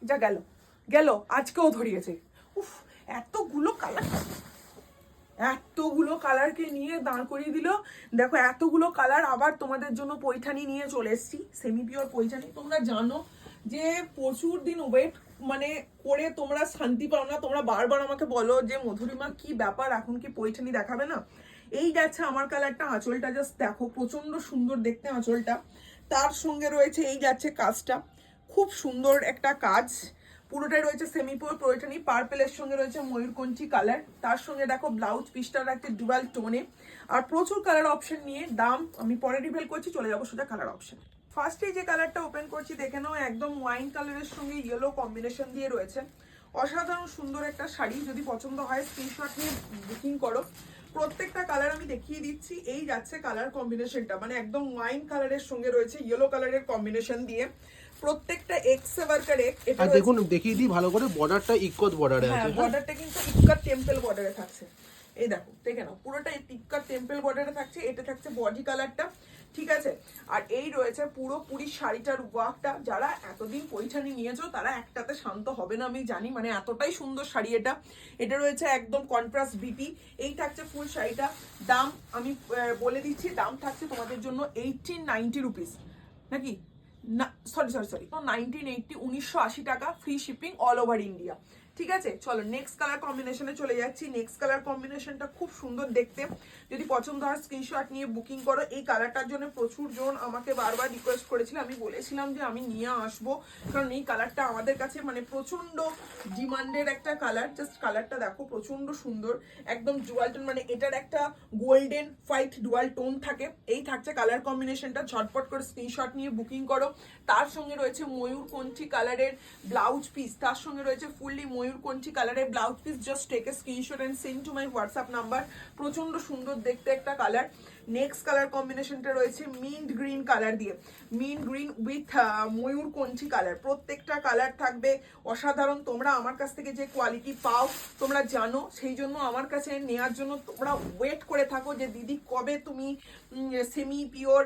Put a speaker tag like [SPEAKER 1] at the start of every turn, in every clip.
[SPEAKER 1] যা গেল গেল, আজকেও ধরিয়েছে। উফ, এতগুলো কালারকে নিয়ে দাঁড় করিয়ে দিল। দেখো এতগুলো কালার, আবার তোমাদের জন্য পৈঠানি নিয়ে চলে এসেছি, সেমি পিওর পৈঠানি। তোমরা জানো যে প্রচুর দিন ওয়েট মানে করে তোমরা শান্তি পাও না, তোমরা বারবার আমাকে বলো যে মধুরিমা কি ব্যাপার, এখন কি পৈঠানি দেখাবে না। এই যাচ্ছে আমার কালারটা, আঁচলটা জাস্ট দেখো, প্রচন্ড সুন্দর দেখতে আঁচলটা। তার সঙ্গে রয়েছে এই যাচ্ছে কাজটা, খুব সুন্দর একটা কাজ, পুরোটাই রয়েছে সেমি পিওর পৈঠানি, পার্পেলের সঙ্গে রয়েছে ময়ূরকণ্ঠী কালার। তার সঙ্গে দেখো ব্লাউজ পিসটা রাখছে ডুয়াল টোনে, আর প্রচুর কালার অপশন নিয়ে। দাম আমি পরে রিভিল করছি, চলে যাবো সোজা কালার অপশন। ফার্স্টে যে কালারটা ওপেন করছি দেখে নাও, একদম ওয়াইন কালারের সঙ্গে ইয়েলো কম্বিনেশন দিয়ে রয়েছে। অসাধারণ সুন্দর একটা শাড়ি, যদি পছন্দ হয় স্ক্রিনশট নিয়ে বুকিং করো। প্রত্যেকটা কালার আমি দেখিয়ে দিচ্ছি। এই যাচ্ছে কালার কম্বিনেশনটা, মানে একদম ওয়াইন কালারের সঙ্গে রয়েছে ইয়েলো কালারের কম্বিনেশন দিয়ে, প্রত্যেকটা এক্স ওয়ার্কার এক। এটা
[SPEAKER 2] দেখুন দেখিয়ে দিই ভালো করে, বর্ডারটা ইক্কত বর্ডারে আছে।
[SPEAKER 1] হ্যাঁ, বর্ডারটা কিন্তু ইক্কাত টেম্পল বর্ডারে থাকছে। এই দেখো দেখে নাও, পুরোটা ইক্কাত টেম্পল বর্ডারে থাকছে। এটা থাকছে বডি কালারটা, ঠিক আছে। আর এই রয়েছে পুরোপুরি শাড়িটার ওয়ার্কটা। যারা এতদিন পৈঠানি নিয়েছো তারা একটাতে শান্ত হবে না আমি জানি, মানে এতটাই সুন্দর শাড়ি এটা। এটা রয়েছে একদম কন্ট্রাস্ট বিপি। এই থাকছে ফুল শাড়িটা। দাম আমি বলে দিচ্ছি, দাম থাকছে তোমাদের জন্য 1890 রুপিস, নাকি না, সরি 1980, 1980 টাকা, free shipping all over India. ঠিক আছে, চলো নেক্সট কালার কম্বিনেশনে চলে যাচ্ছি। নেক্সট কালার কম্বিনেশনটা খুব সুন্দর দেখতে, যদি পছন্দ হয় স্ক্রিনশট নিয়ে বুকিং করো। এই কালারটার জন্য প্রচুর জন আমাকে বারবার রিকোয়েস্ট করেছিল, আমি বলেছিলাম যে আমি নিয়ে আসবো, কারণ এই কালারটা আমাদের কাছে মানে প্রচন্ড ডিমান্ডের একটা কালার। জাস্ট কালারটা দেখো, প্রচন্ড সুন্দর, একদম ডুয়াল টোন, মানে এটার একটা গোল্ডেন হোয়াইট ডুয়াল টোন থাকে। এই থাকছে কালার কম্বিনেশনটা, ঝটপট করে স্ক্রিনশট নিয়ে বুকিং করো। তার সঙ্গে রয়েছে ময়ূরকণ্ঠী কালারের ব্লাউজ পিস, তার সঙ্গে রয়েছে ফুললি ময়ূরকণ্ঠী কালারের blouse piece. Just take a screenshot and send to my WhatsApp number. প্রচন্ড সুন্দর দেখতে একটা কালার। নেক্সট কালার কম্বিনেশনটা রয়েছে মিন্ট গ্রিন কালার দিয়ে, মিন্ট গ্রিন উইথ ময়ূরকণ্ঠী কালার। প্রত্যেকটা কালার থাকবে অসাধারণ। তোমরা আমার কাছ থেকে যে কোয়ালিটি পাও তোমরা জানো, সেই জন্য আমার কাছে নেওয়ার জন্য তোমরা ওয়েট করে থাকো যে দিদি কবে তুমি সেমি পিওর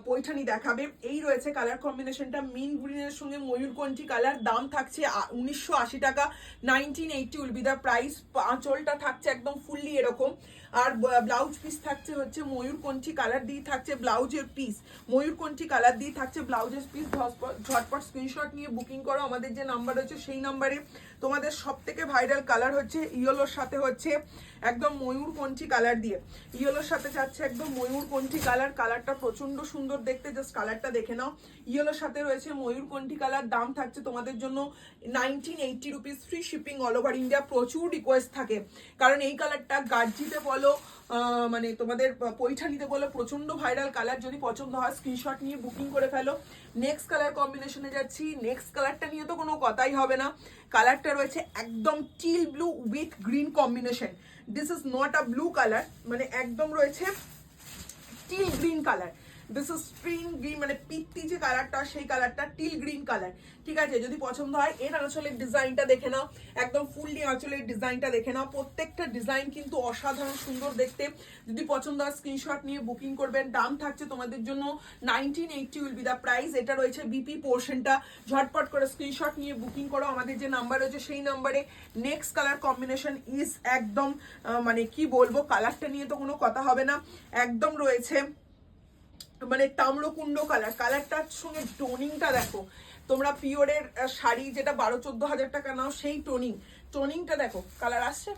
[SPEAKER 1] পৈঠানি দেখাবে। এই রয়েছে কালার কম্বিনেশনটা, মিন্ট গ্রিনের সঙ্গে ময়ূরকণ্ঠী কালার। দাম থাকছে 1980 টাকা, 1980 উইল বি দ্য প্রাইস। আঁচলটা থাকছে একদম ফুললি এরকম, আর ব্লাউজ পিস থাকছে হচ্ছে ময়ূরকণ্ঠী কালার দিয়ে থাকছে ব্লাউজের পিস, ময়ূরকণ্ঠী কালার দিয়ে থাকছে ব্লাউজের পিস। ঝটপট স্ক্রিনশট নিয়ে বুকিং করো। আমাদের যে নাম্বার রয়েছে সেই নাম্বারে। তোমাদের সব থেকে ভাইরাল কালার হচ্ছে ইয়েলোর সাথে হচ্ছে একদম ময়ূরকণ্ঠী কালার দিয়ে, ইয়েলোর সাথে যাচ্ছে একদম ময়ূরকণ্ঠী কালার। কালারটা প্রচন্ড সুন্দর দেখতে, জাস্ট কালারটা দেখে নাও। ইয়েলোর সাথে রয়েছে ময়ূরকণ্ঠী কালার। দাম থাকছে তোমাদের জন্য 1980 rupees, free shipping all over India. প্রচুর রিকোয়েস্ট থাকে, কারণ এই কালারটা গার্জিতে বলো মানে তোমাদের পৈঠানিতে বলো প্রচন্ড ভাইরাল কালার। যদি পছন্দ হয় স্ক্রিনশট নিয়ে বুকিং করে ফেলো। নেক্সট কালার কম্বিনেশনে যাচ্ছি। নেক্সট কালারটা নিয়ে তো কোনো কথাই হবে না। কালারটা রয়েছে একদম teal blue with green combination. This is not a blue colour, মানে একদম রয়েছে till green colour. This is spring green, মানে পিত্তি যে কালারটা সেই কালারটা টিল গ্রিন কালার। ঠিক আছে, যদি পছন্দ হয় এর আঁচলের ডিজাইনটা দেখে নাও, একদম ফুললি আঁচলের ডিজাইনটা দেখে নাও। প্রত্যেকটা ডিজাইন কিন্তু অসাধারণ সুন্দর দেখতে। যদি পছন্দ হয় স্ক্রিনশট নিয়ে বুকিং করবেন। দাম থাকছে তোমাদের জন্য 1980 উইল বি দ্য প্রাইস। এটা রয়েছে বিপি পোর্শনটা। ঝটপট করে স্ক্রিনশট নিয়ে বুকিং করো। আমাদের যে নাম্বার রয়েছে সেই নাম্বারে। নেক্সট কালার কম্বিনেশন ইজ একদম মানে কি বলবো, কালারটা নিয়ে তো কোনো কথা হবে না। একদম রয়েছে মানে তাম্রকুণ্ড কালার। কালারটার সঙ্গে টোনিংটা দেখো, তোমরা পিওরের শাড়ি যেটা 12-14 হাজার টাকা নাও সেই টোনিংটা দেখো, কালার আসছে।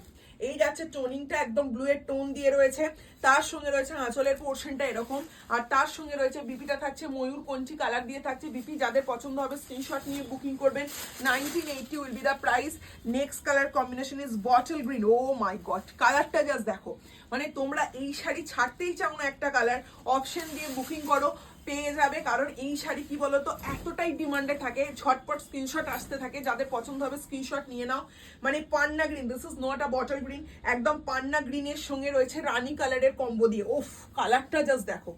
[SPEAKER 1] এই যাচ্ছে টোনিংটা, একদম ব্লু এর টোন দিয়ে রয়েছে। তার সঙ্গে রয়েছে আঁচলের পোর্শনটা এরকম, আর তার সঙ্গে রয়েছে বিপিটা থাকছে ময়ূরকণ্ঠী কালার দিয়ে থাকছে বিপি। যাদের পছন্দ হবে স্ক্রিনশট নিয়ে বুকিং করবেন। 1980 will be the price. Next colour combination is bottle green. Oh my God, কালারটা জাস্ট দেখো, মানে তোমরা এই শাড়ি ছাড়তেই চাও না একটা কালার, অপশন দিয়ে বুকিং করো, পেয়ে যাবে। কারণ এই শাড়ি কি বলতো এতটাই ডিমান্ডে থাকে, ঝটপট স্ক্রিনশট আসতে থাকে। যাদের পছন্দ হবে স্ক্রিনশট নিয়ে নাও। মানে পান্না green, this is not a bottle green, একদম পান্না গ্রিনের সঙ্গে রয়েছে রানী কালারের কম্বো দিয়ে। ওফ, কালারটা জাস্ট দেখো,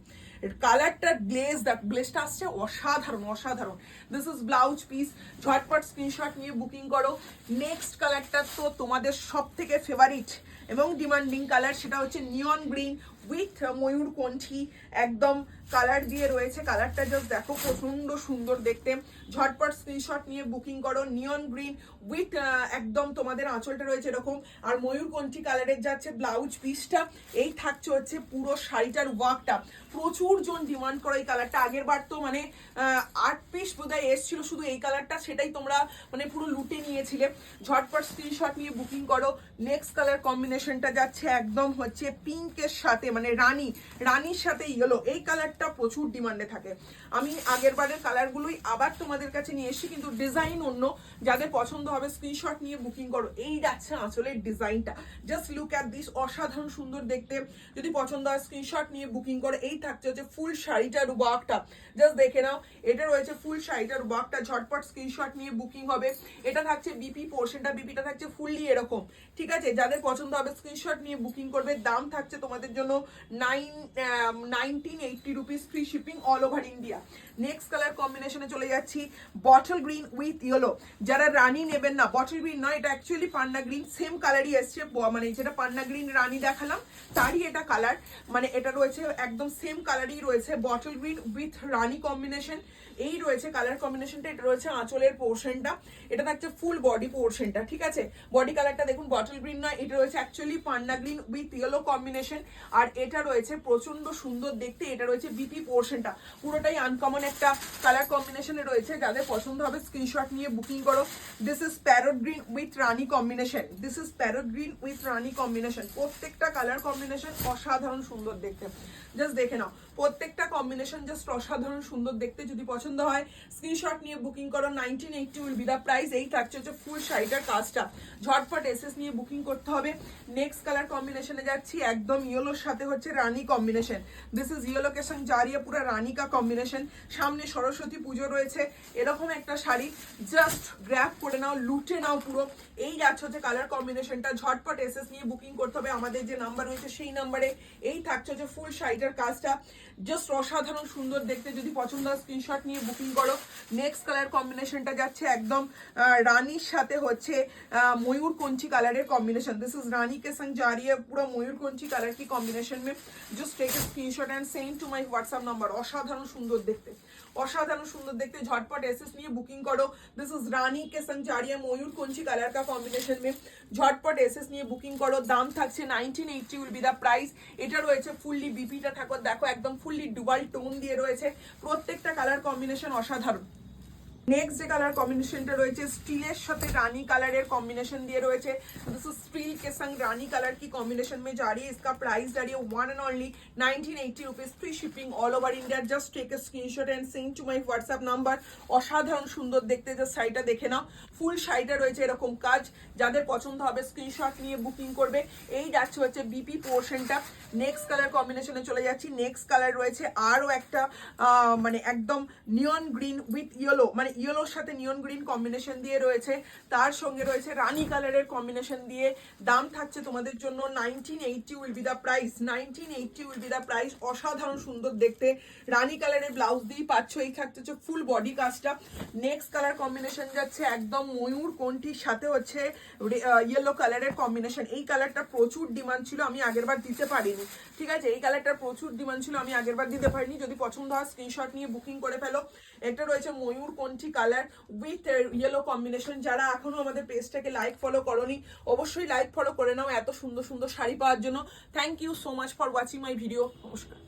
[SPEAKER 1] কালারটা গ্লেজটা আসছে অসাধারণ অসাধারণ। This is blouse piece. ঝটপট স্ক্রিনশট নিয়ে বুকিং করো। নেক্সট কালারটা তো তোমাদের সব থেকে ফেভারিট এবং ডিমান্ডিং কালার, সেটা হচ্ছে নিয়ন গ্রিন উইথ ময়ূর কণ্ঠী একদম কালার দিয়ে রয়েছে। কালারটা জাস্ট দেখো প্রচন্ড সুন্দর দেখতে। ঝটপট স্ক্রিনশট নিয়ে বুকিং করো। নিয়ন গ্রিন উইথ একদম তোমাদের আঁচলটা রয়েছে এরকম, আর ময়ূরকণ্ঠী কালারের যাচ্ছে ব্লাউজ পিসটা। এই থাকছে হচ্ছে পুরো শাড়িটার ওয়ার্কটা। প্রচুর জন ডিমান্ড করো এই কালারটা। আগের বার তো মানে 8 পিস বোধহয় এসেছিল শুধু এই কালারটা, সেটাই তোমরা মানে পুরো লুটে নিয়েছিলে। ঝটপট স্ক্রিনশট নিয়ে বুকিং করো। নেক্সট কালার কম্বিনেশনটা যাচ্ছে একদম হচ্ছে পিঙ্কের সাথে, মানে রানীর সাথে ইয়েলো। এই কালারটা প্রচুর ডিমান্ডে থাকে। আমি আগের বারের কালারগুলোই আবার তোমাদের কাছে নিয়ে এসেছি, কিন্তু ডিজাইন অন্য। যাদের পছন্দ হবে স্ক্রিনশট নিয়ে বুকিং করো। এই যাচ্ছে আঁচলের ডিজাইনটা, জাস্ট লুক অ্যাট দিস, অসাধারণ সুন্দর দেখতে। যদি পছন্দ হয় স্ক্রিনশট নিয়ে বুকিং করো। এই থাকছে হচ্ছে ফুল শাড়িটার ওয়ার্কটা, জাস্ট দেখে নাও। এটা রয়েছে ফুল শাড়িটার ওয়ার্কটা। ঝটপট স্ক্রিনশট নিয়ে বুকিং হবে। এটা থাকছে বিপি পোর্শনটা, বিপিটা থাকছে ফুললি এরকম, ঠিক আছে। যাদের পছন্দ হবে স্ক্রিনশট নিয়ে বুকিং করবে। দাম থাকছে তোমাদের জন্য 1980 rupees, free shipping all over India. Next colour কম্বিনেশনে চলে যাচ্ছি বটল গ্রিন উইথ ইয়েলো। যারা রানী নেবেন না, বটল গ্রিন নয়, এটা অ্যাকচুয়ালি পান্না গ্রিন, সেম কালারই এসছে, মানে যেটা পান্না গ্রিন রানী দেখালাম তারই এটা কালার, মানে এটা রয়েছে একদম সেম কালারই রয়েছে। Bottle green with Rani combination এই রয়েছে কালার কম্বিনেশনটা। এটা রয়েছে আঁচলের পোর্শনটা, এটা থাকছে ফুল বডি পোর্শনটা, ঠিক আছে। বডি কালারটা দেখুন বটল গ্রিন নয়, এটা রয়েছে অ্যাকচুয়ালি পান্না গ্রিন উইথ ইয়েলো কম্বিনেশন। আর এটা রয়েছে প্রচন্ড সুন্দর দেখতে। এটা রয়েছে বিপি পোর্শনটা, পুরোটাই আনকমন একটা কালার কম্বিনেশনে রয়েছে। যাদের পছন্দ হবে স্ক্রিনশট নিয়ে বুকিং করো। This is parrot green with Rani combination, this is parrot green with Rani combination. প্রত্যেকটা কালার কম্বিনেশন অসাধারণ সুন্দর দেখতে, জাস্ট দেখে নাও। প্রত্যেকটা কম্বিনেশন জাস্ট অসাধারণ সুন্দর দেখতে। যদি পছন্দ হয় স্ক্রিনশট নিয়ে বুকিং করো। 1980 উইল বি দ্য প্রাইস। এই থাকছে হচ্ছে ফুল শাড়িটার কাজটা। ঝটপট এসএস নিয়ে বুকিং করতে হবে। নেক্সট কালার কম্বিনেশনে যাচ্ছি একদম ইয়েলোর সাথে হচ্ছে রানী কম্বিনেশন। দিস ইজ ইয়েলো কে সঙ্গে জারিয়া পুরো রানী কা কম্বিনেশন। সামনে সরস্বতী পুজো রয়েছে, এরকম একটা শাড়ি জাস্ট গ্র্যাব করে নাও, লুটে নাও পুরো। এই যাচ্ছে হচ্ছে কালার কম্বিনেশনটা। ঝটপট এসএস নিয়ে বুকিং করতে হবে। আমাদের যে নাম্বার রয়েছে সেই নাম্বারে। এই থাকছে হচ্ছে ফুল শাড়িটার কাজটা, জাস্ট অসাধারণ সুন্দর দেখতে। যদি পছন্দ হয় স্ক্রিনশট নিয়ে বুকিং করো। নেক্সট কালার কম্বিনেশনটা যাচ্ছে একদম রানীর সাথে হচ্ছে ময়ূর কঞ্চি কালারের কম্বিনেशन। दिस इज रानी के संग जा रही है पूरा मयूर कंची कलर की कॉम्बिनेशन में। Just take a screenshot and send to my WhatsApp number. অসাধারণ সুন্দর দেখতে, অসাধারণ সুন্দর দেখতে। ঝটপট এসএস নিয়ে বুকিং করো। दिस इज रानी के संग जा रही है मयूर कंची कलर का कॉम्बिनेशन में। ঝটপট এসএস নিয়ে বুকিং করো। দাম থাকছে 1980 উইল বি দা প্রাইস। এটা রয়েছে ফুললি বিপিটা থাকো দেখো একদম ফুললি ডুয়াল টোন দিয়ে রয়েছে। প্রত্যেকটা কালার কম্বিনেশন অসাধারণ। नेक्स्ट যে কালার কম্বিনেশনটা রয়েছে স্টিলের সাথে রানী কালারের কম্বিনেशन দিয়ে রয়েছে। दिस इज स्टील के संग रानी कलर की कॉम्बिनेशन में जा रही है। इसका प्राइस जा रही है 1 and only 1980 rupees, free shipping all over India. Just take a screenshot and send to my WhatsApp number. অসাধারণ সুন্দর দেখতে, যে শাড়িটা দেখে নাও। ফুল শাড়িটা রয়েছে এরকম কাজ। যাদের পছন্দ হবে স্ক্রিনশট নিয়ে বুকিং করবে। এই যাচ্ছে হচ্ছে বিপি পোর্শনটা। নেক্সট কালার কম্বিনেশনে চলে যাচ্ছি। নেক্সট কালার রয়েছে আরও একটা মানে একদম নিয়ন গ্রিন উইথ ইয়েলো, মানে ইয়েলোর সাথে নিয়ন গ্রিন কম্বিনেশন দিয়ে রয়েছে। তার সঙ্গে রয়েছে রানী কালারের কম্বিনেশন দিয়ে। দাম থাকছে তোমাদের জন্য 1980 will be the price, 1980 will be the price. অসাধারণ সুন্দর দেখতে। রানী কালারের ব্লাউজ দিয়ে পাচ্ছ। এই থাকছে হচ্ছে ফুল বডি কাজটা। নেক্সট কালার কম্বিনেশন যাচ্ছে একদম ময়ূর কোনটির সাথে হচ্ছে ইয়েলো কালারের কম্বিনেশন। এই কালারটা প্রচুর ডিমান্ড ছিল, আমি আগেরবার দিতে পারিনি, ঠিক আছে। এই কালারটার প্রচুর ডিমান্ড ছিল, আমি আগেরবার দিতে পারিনি। যদি পছন্দ হয় স্ক্রিনশট নিয়ে বুকিং করে ফেলো। এটা রয়েছে ময়ূর কোনটি কালার উইথ ইয়েলো কম্বিনেশন। যারা এখনো আমাদের পেজটাকে লাইক ফলো করোনি অবশ্যই লাইক ফলো করে নাও এত সুন্দর সুন্দর শাড়ি পাওয়ার জন্য। Thank you so much for watching my video. নমস্কার।